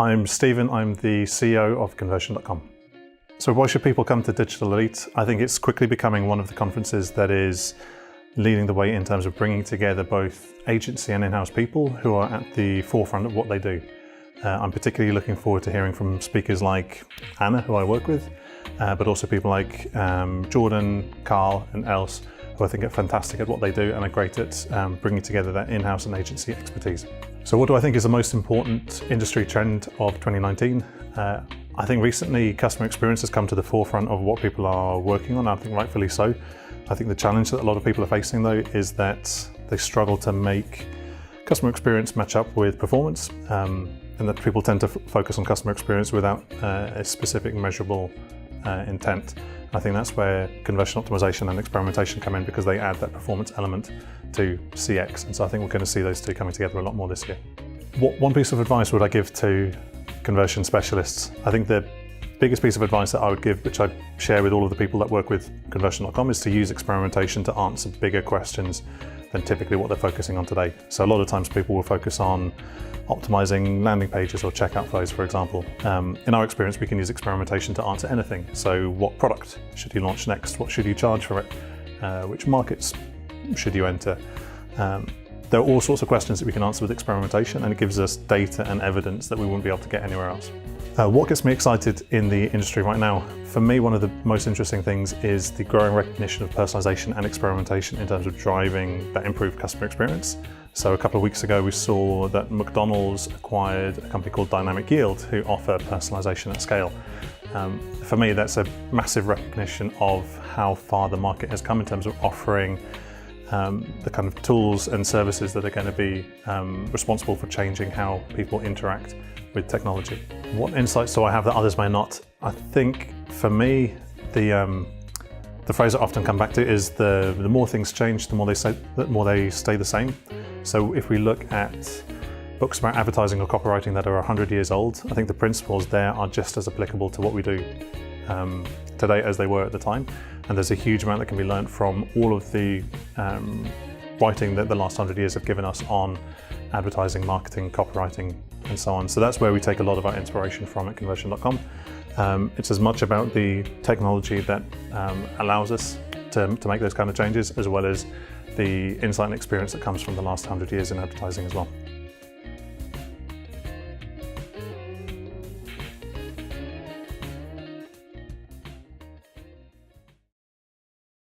I'm Stephen, I'm the CEO of Conversion.com. So why should people come to Digital Elite? I think it's quickly becoming one of the conferences that is leading the way in terms of bringing together both agency and in-house people who are at the forefront of what they do. I'm particularly looking forward to hearing from speakers like Anna, who I work with, but also people like Jordan, Carl and Els, who I think are fantastic at what they do and are great at bringing together that in-house and agency expertise. So what do I think is the most important industry trend of 2019? I think recently customer experience has come to the forefront of what people are working on, I think rightfully so. I think the challenge that a lot of people are facing though is that they struggle to make customer experience match up with performance, and that people tend to focus on customer experience without a specific measurable intent. I think that's where conversion optimization and experimentation come in, because they add that performance element to CX. And so I think we're going to see those two coming together a lot more this year. One piece of advice would I give to conversion specialists? I think the biggest piece of advice that I would give, which I share with all of the people that work with Conversion.com, is to use experimentation to answer bigger questions than typically what they're focusing on today. So a lot of times people will focus on optimizing landing pages or checkout flows, for example. In our experience, we can use experimentation to answer anything. So what product should you launch next? What should you charge for it? Which markets should you enter? There are all sorts of questions that we can answer with experimentation, and it gives us data and evidence that we wouldn't be able to get anywhere else. What gets me excited in the industry right now? For me, one of the most interesting things is the growing recognition of personalization and experimentation in terms of driving that improved customer experience. So a couple of weeks ago, we saw that McDonald's acquired a company called Dynamic Yield, who offer personalization at scale. For me, that's a massive recognition of how far the market has come in terms of offering the kind of tools and services that are going to be responsible for changing how people interact with technology. What insights do I have that others may not? I think for me, the phrase I often come back to is the more things change, the more they stay the same. So if we look at books about advertising or copywriting that are 100 years old, I think the principles there are just as applicable to what we do today as they were at the time. And there's a huge amount that can be learned from all of the writing that the last 100 years have given us on advertising, marketing, copywriting, and so on. So that's where we take a lot of our inspiration from at Conversion.com. It's as much about the technology that allows us to make those kind of changes, as well as the insight and experience that comes from the last 100 years in advertising as well.